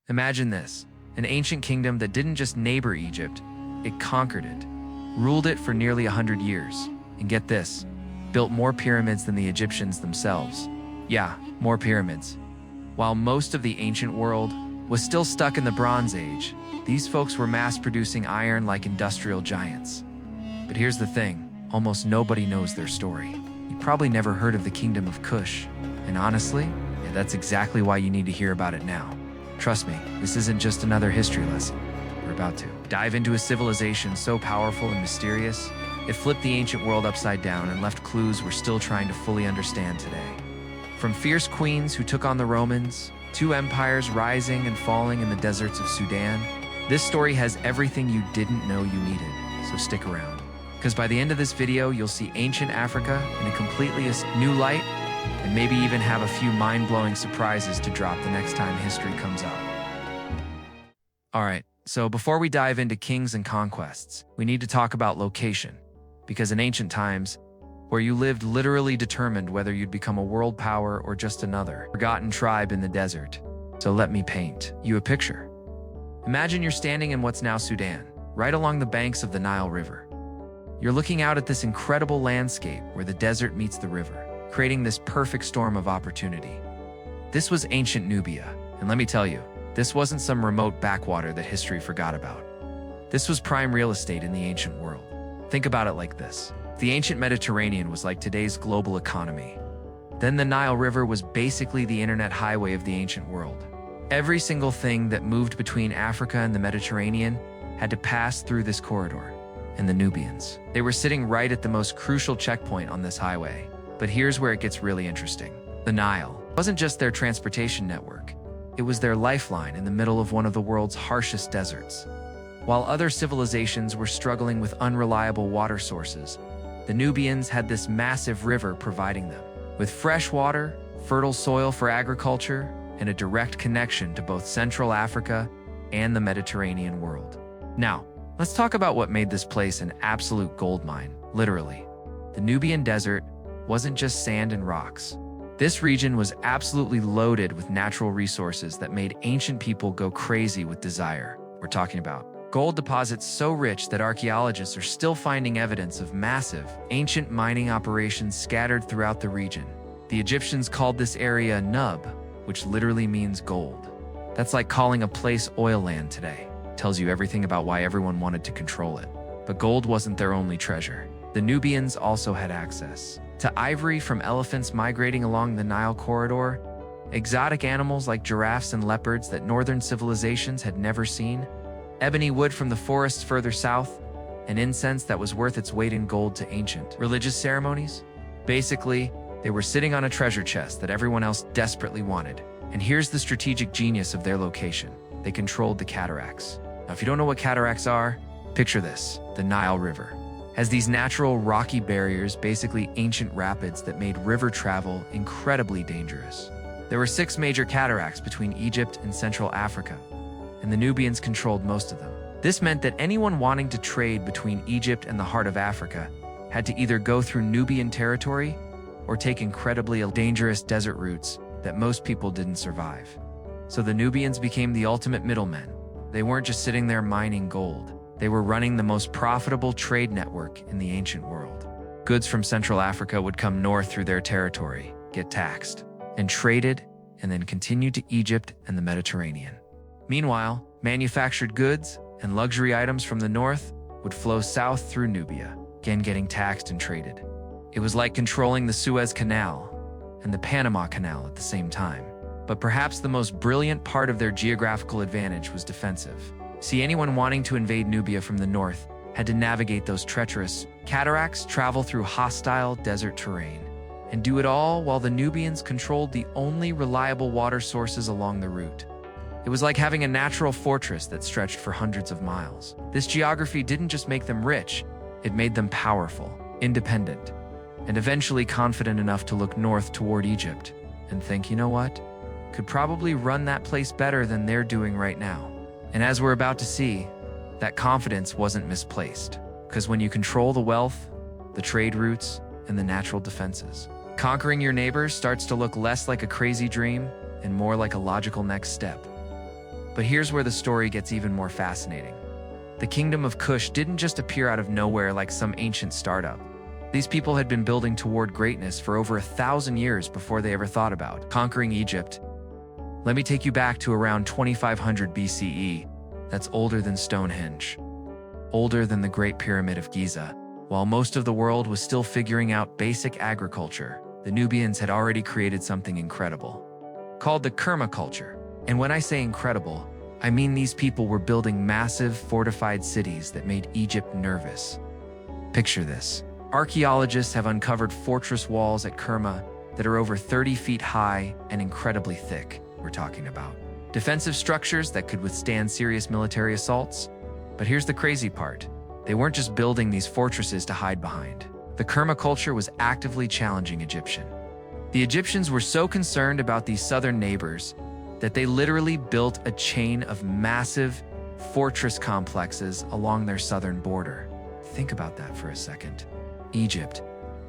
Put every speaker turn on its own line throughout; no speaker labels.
Imagine this, an ancient kingdom that didn't just neighbor Egypt, it conquered it, ruled it for nearly 100 years, and get this, built more pyramids than the Egyptians themselves. Yeah, more pyramids. While most of the ancient world was still stuck in the Bronze Age, these folks were mass-producing iron like industrial giants. But here's the thing, almost nobody knows their story. You probably never heard of the kingdom of Kush, and honestly, yeah, that's exactly why you need to hear about it now. Trust me, this isn't just another history lesson. We're about to dive into a civilization so powerful and mysterious, it flipped the ancient world upside down and left clues we're still trying to fully understand today. From fierce queens who took on the Romans, to empires rising and falling in the deserts of Sudan, this story has everything you didn't know you needed, so stick around. Because by the end of this video, you'll see ancient Africa in a completely new light, and maybe even have a few mind-blowing surprises to drop the next time history comes up. Alright, so before we dive into kings and conquests, we need to talk about location. Because in ancient times, where you lived literally determined whether you'd become a world power or just another forgotten tribe in the desert. So let me paint you a picture. Imagine you're standing in what's now Sudan, right along the banks of the Nile River. You're looking out at this incredible landscape where the desert meets the river, creating this perfect storm of opportunity. This was ancient Nubia, and let me tell you, this wasn't some remote backwater that history forgot about. This was prime real estate in the ancient world. Think about it like this. The ancient Mediterranean was like today's global economy. Then the Nile River was basically the internet highway of the ancient world. Every single thing that moved between Africa and the Mediterranean had to pass through this corridor. And the Nubians, they were sitting right at the most crucial checkpoint on this highway. But here's where it gets really interesting. The Nile wasn't just their transportation network. It was their lifeline in the middle of one of the world's harshest deserts. While other civilizations were struggling with unreliable water sources, the Nubians had this massive river providing them with fresh water, fertile soil for agriculture, and a direct connection to both Central Africa and the Mediterranean world. Now, let's talk about what made this place an absolute goldmine, literally. The Nubian desert wasn't just sand and rocks. This region was absolutely loaded with natural resources that made ancient people go crazy with desire. We're talking about gold deposits so rich that archaeologists are still finding evidence of massive, ancient mining operations scattered throughout the region. The Egyptians called this area Nub, which literally means gold. That's like calling a place oil land today. Tells you everything about why everyone wanted to control it. But gold wasn't their only treasure. The Nubians also had access to ivory from elephants migrating along the Nile corridor, exotic animals like giraffes and leopards that northern civilizations had never seen, ebony wood from the forests further south, and incense that was worth its weight in gold to ancient religious ceremonies. Basically, they were sitting on a treasure chest that everyone else desperately wanted. And here's the strategic genius of their location. They controlled the cataracts. Now, if you don't know what cataracts are, picture this: the Nile River has these natural rocky barriers, basically ancient rapids that made river travel incredibly dangerous. There were 6 major cataracts between Egypt and Central Africa, and the Nubians controlled most of them. This meant that anyone wanting to trade between Egypt and the heart of Africa had to either go through Nubian territory or take incredibly dangerous desert routes that most people didn't survive. So the Nubians became the ultimate middlemen. They weren't just sitting there mining gold. They were running the most profitable trade network in the ancient world. Goods from Central Africa would come north through their territory, get taxed, and traded, and then continue to Egypt and the Mediterranean. Meanwhile, manufactured goods and luxury items from the north would flow south through Nubia, again getting taxed and traded. It was like controlling the Suez Canal and the Panama Canal at the same time. But perhaps the most brilliant part of their geographical advantage was defensive. See, anyone wanting to invade Nubia from the north had to navigate those treacherous cataracts, travel through hostile desert terrain, and do it all while the Nubians controlled the only reliable water sources along the route. It was like having a natural fortress that stretched for hundreds of miles. This geography didn't just make them rich, it made them powerful, independent, and eventually confident enough to look north toward Egypt and think, you know what? Could probably run that place better than they're doing right now. And as we're about to see, that confidence wasn't misplaced. Because when you control the wealth, the trade routes, and the natural defenses, conquering your neighbors starts to look less like a crazy dream and more like a logical next step. But here's where the story gets even more fascinating. The kingdom of Kush didn't just appear out of nowhere like some ancient startup. These people had been building toward greatness for over 1,000 years before they ever thought about conquering Egypt. Let me take you back to around 2500 BCE. That's older than Stonehenge, older than the Great Pyramid of Giza. While most of the world was still figuring out basic agriculture, the Nubians had already created something incredible, called the Kerma culture. And when I say incredible, I mean these people were building massive fortified cities that made Egypt nervous. Picture this. Archaeologists have uncovered fortress walls at Kerma that are over 30 feet high and incredibly thick. We're talking about defensive structures that could withstand serious military assaults. But here's the crazy part. They weren't just building these fortresses to hide behind. The Kerma culture was actively challenging Egyptian. The Egyptians were so concerned about these southern neighbors that they literally built a chain of massive fortress complexes along their southern border. Think about that for a second. Egypt,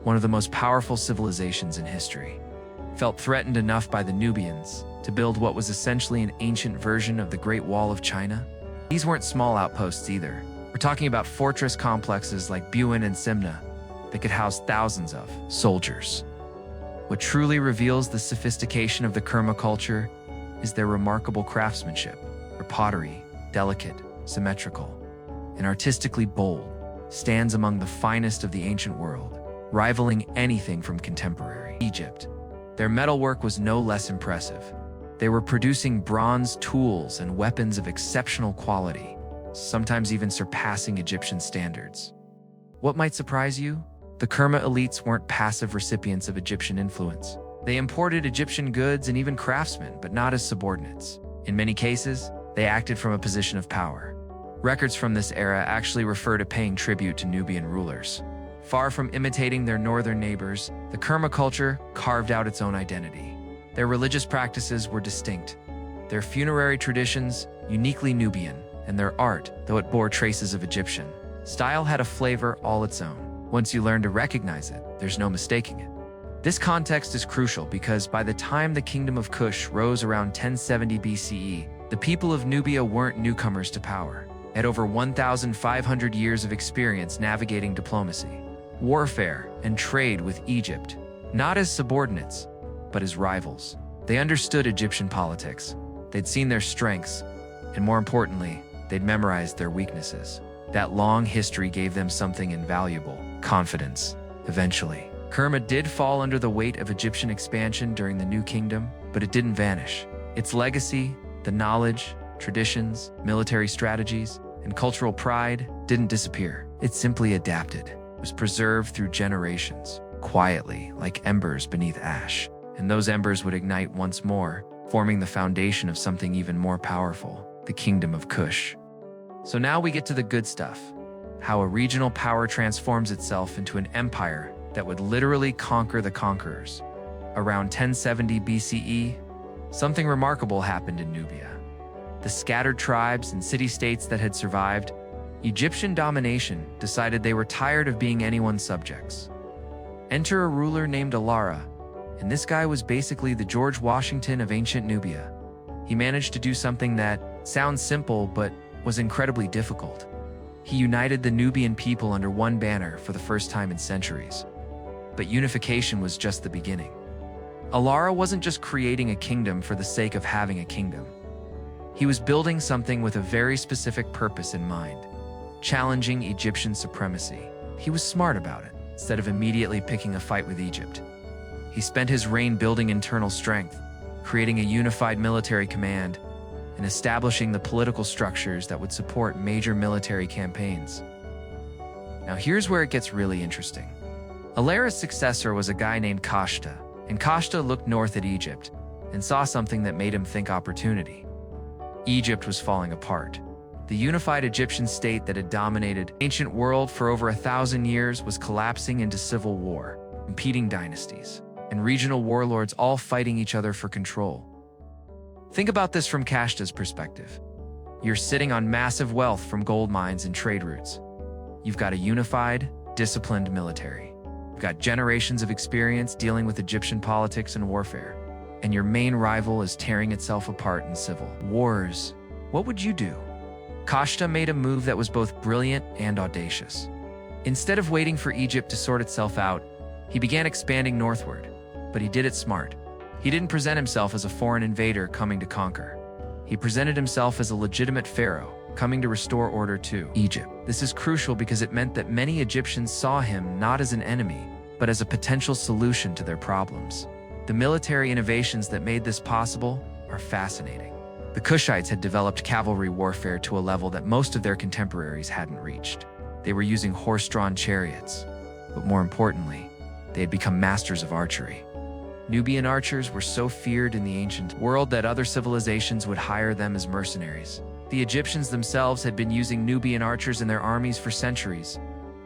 one of the most powerful civilizations in history, felt threatened enough by the Nubians to build what was essentially an ancient version of the Great Wall of China. These weren't small outposts either. We're talking about fortress complexes like Buin and Simna that could house thousands of soldiers. What truly reveals the sophistication of the Kerma culture is their remarkable craftsmanship. Their pottery, delicate, symmetrical, and artistically bold, stands among the finest of the ancient world, rivaling anything from contemporary Egypt. Their metalwork was no less impressive. They were producing bronze tools and weapons of exceptional quality, sometimes even surpassing Egyptian standards. What might surprise you? The Kerma elites weren't passive recipients of Egyptian influence. They imported Egyptian goods and even craftsmen, but not as subordinates. In many cases, they acted from a position of power. Records from this era actually refer to paying tribute to Nubian rulers. Far from imitating their northern neighbors, the Kerma culture carved out its own identity. Their religious practices were distinct, their funerary traditions uniquely Nubian, and their art, though it bore traces of Egyptian style, had a flavor all its own. Once you learn to recognize it, there's no mistaking it. This context is crucial because by the time the kingdom of Kush rose around 1070 BCE, the people of Nubia weren't newcomers to power. They had over 1,500 years of experience navigating diplomacy, warfare, and trade with Egypt, not as subordinates, but as rivals. They understood Egyptian politics, they'd seen their strengths, and more importantly, they'd memorized their weaknesses. That long history gave them something invaluable: confidence. Eventually, Kerma did fall under the weight of Egyptian expansion during the New Kingdom, but it didn't vanish. Its legacy, the knowledge, traditions, military strategies, and cultural pride didn't disappear. It simply adapted. It was preserved through generations, quietly, like embers beneath ash. And those embers would ignite once more, forming the foundation of something even more powerful: the Kingdom of Kush. So now we get to the good stuff: how a regional power transforms itself into an empire that would literally conquer the conquerors. Around 1070 BCE, something remarkable happened in Nubia. The scattered tribes and city-states that had survived Egyptian domination decided they were tired of being anyone's subjects. Enter a ruler named Alara, and this guy was basically the George Washington of ancient Nubia. He managed to do something that sounds simple but was incredibly difficult. He united the Nubian people under one banner for the first time in centuries. But unification was just the beginning. Alara wasn't just creating a kingdom for the sake of having a kingdom. He was building something with a very specific purpose in mind: challenging Egyptian supremacy. He was smart about it. Instead of immediately picking a fight with Egypt, he spent his reign building internal strength, creating a unified military command, and establishing the political structures that would support major military campaigns. Now here's where it gets really interesting. Alara's successor was a guy named Kashta, and Kashta looked north at Egypt and saw something that made him think opportunity. Egypt was falling apart. The unified Egyptian state that had dominated the ancient world for over 1,000 years was collapsing into civil war, competing dynasties, and regional warlords all fighting each other for control. Think about this from Kashta's perspective. You're sitting on massive wealth from gold mines and trade routes. You've got a unified, disciplined military. You've got generations of experience dealing with Egyptian politics and warfare. And your main rival is tearing itself apart in civil wars. What would you do? Kashta made a move that was both brilliant and audacious. Instead of waiting for Egypt to sort itself out, he began expanding northward, but he did it smart. He didn't present himself as a foreign invader coming to conquer. He presented himself as a legitimate pharaoh coming to restore order to Egypt. This is crucial because it meant that many Egyptians saw him not as an enemy, but as a potential solution to their problems. The military innovations that made this possible are fascinating. The Kushites had developed cavalry warfare to a level that most of their contemporaries hadn't reached. They were using horse-drawn chariots, but more importantly, they had become masters of archery. Nubian archers were so feared in the ancient world that other civilizations would hire them as mercenaries. The Egyptians themselves had been using Nubian archers in their armies for centuries,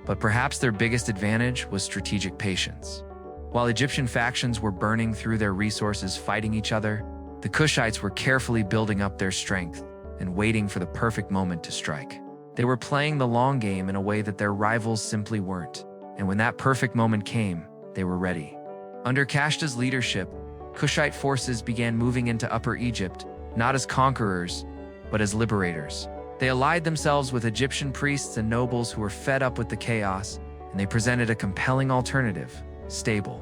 but perhaps their biggest advantage was strategic patience. While Egyptian factions were burning through their resources fighting each other, the Kushites were carefully building up their strength and waiting for the perfect moment to strike. They were playing the long game in a way that their rivals simply weren't, and when that perfect moment came, they were ready. Under Kashta's leadership, Kushite forces began moving into Upper Egypt, not as conquerors, but as liberators. They allied themselves with Egyptian priests and nobles who were fed up with the chaos, and they presented a compelling alternative: stable,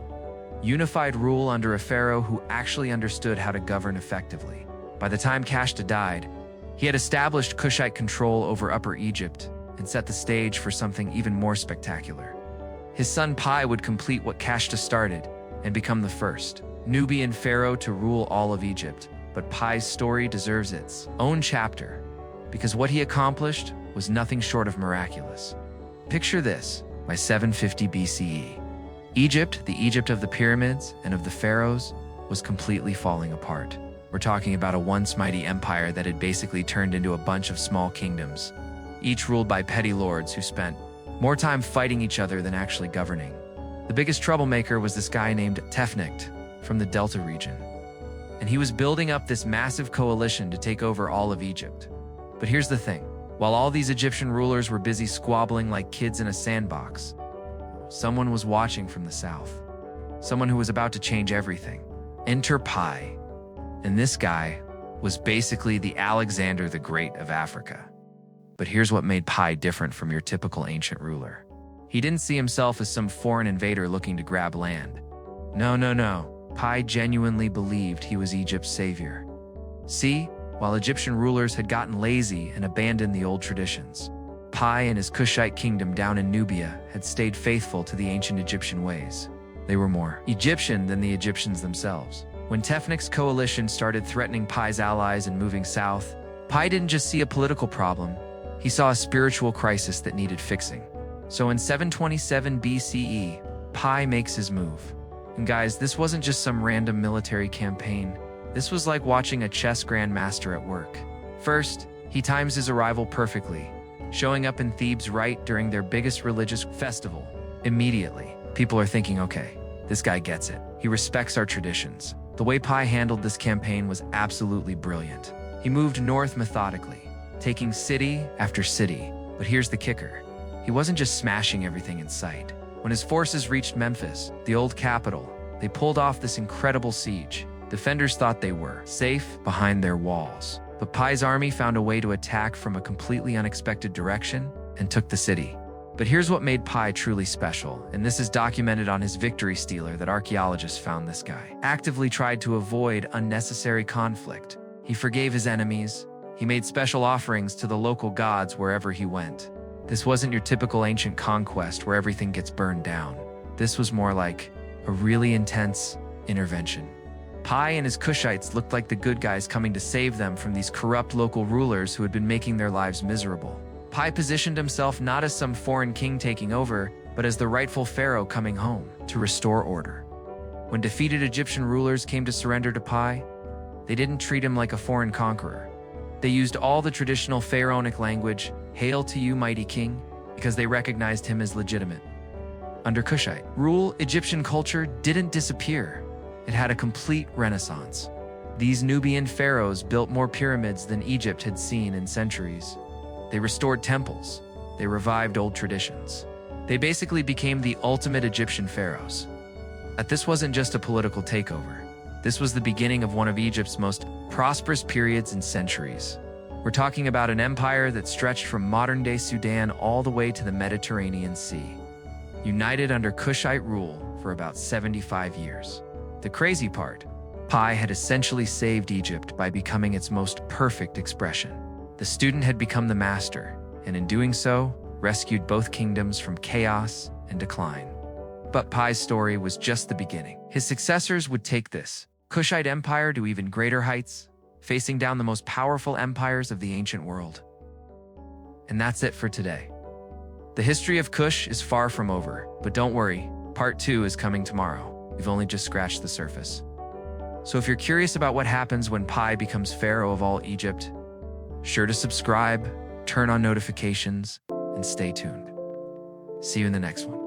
unified rule under a pharaoh who actually understood how to govern effectively. By the time Kashta died, he had established Kushite control over Upper Egypt and set the stage for something even more spectacular. His son Piye would complete what Kashta started and become the first Nubian pharaoh to rule all of Egypt. But Piye's story deserves its own chapter, because what he accomplished was nothing short of miraculous. Picture this: by 750 BCE, Egypt, the Egypt of the pyramids and of the pharaohs, was completely falling apart. We're talking about a once mighty empire that had basically turned into a bunch of small kingdoms, each ruled by petty lords who spent more time fighting each other than actually governing. The biggest troublemaker was this guy named Tefnakht from the Delta region, and he was building up this massive coalition to take over all of Egypt. But here's the thing: while all these Egyptian rulers were busy squabbling like kids in a sandbox, someone was watching from the south. Someone who was about to change everything. Enter Piye. And this guy was basically the Alexander the Great of Africa. But here's what made Piye different from your typical ancient ruler. He didn't see himself as some foreign invader looking to grab land. No. Piye genuinely believed he was Egypt's savior. See, while Egyptian rulers had gotten lazy and abandoned the old traditions, Piye and his Kushite kingdom down in Nubia had stayed faithful to the ancient Egyptian ways. They were more Egyptian than the Egyptians themselves. When Tefnakt's coalition started threatening Piye's allies and moving south, Piye didn't just see a political problem, he saw a spiritual crisis that needed fixing. So in 727 BCE, Piye makes his move. And guys, this wasn't just some random military campaign. This was like watching a chess grandmaster at work. First, he times his arrival perfectly, showing up in Thebes right during their biggest religious festival. Immediately, people are thinking, okay, this guy gets it. He respects our traditions. The way Piye handled this campaign was absolutely brilliant. He moved north methodically, taking city after city. But here's the kicker: he wasn't just smashing everything in sight. When his forces reached Memphis, the old capital, they pulled off this incredible siege. Defenders thought they were safe behind their walls. But Piye's army found a way to attack from a completely unexpected direction and took the city. But here's what made Piye truly special, and this is documented on his victory stealer that archaeologists found. This guy actively tried to avoid unnecessary conflict. He forgave his enemies. He made special offerings to the local gods wherever he went. This wasn't your typical ancient conquest where everything gets burned down. This was more like a really intense intervention. Piye and his Kushites looked like the good guys coming to save them from these corrupt local rulers who had been making their lives miserable. Piye positioned himself not as some foreign king taking over, but as the rightful pharaoh coming home to restore order. When defeated Egyptian rulers came to surrender to Piye, they didn't treat him like a foreign conqueror. They used all the traditional pharaonic language, "Hail to you, mighty king," because they recognized him as legitimate. Under Kushite rule, Egyptian culture didn't disappear. It had a complete renaissance. These Nubian pharaohs built more pyramids than Egypt had seen in centuries. They restored temples. They revived old traditions. They basically became the ultimate Egyptian pharaohs. But this wasn't just a political takeover. This was the beginning of one of Egypt's most prosperous periods in centuries. We're talking about an empire that stretched from modern-day Sudan all the way to the Mediterranean Sea, united under Kushite rule for about 75 years. The crazy part, Piye had essentially saved Egypt by becoming its most perfect expression. The student had become the master, and in doing so, rescued both kingdoms from chaos and decline. But Piye's story was just the beginning. His successors would take this Kushite empire to even greater heights, facing down the most powerful empires of the ancient world. And that's it for today. The history of Kush is far from over, but don't worry, part 2 is coming tomorrow. We've only just scratched the surface. So if you're curious about what happens when Piye becomes pharaoh of all Egypt, sure to subscribe, turn on notifications, and stay tuned. See you in the next one.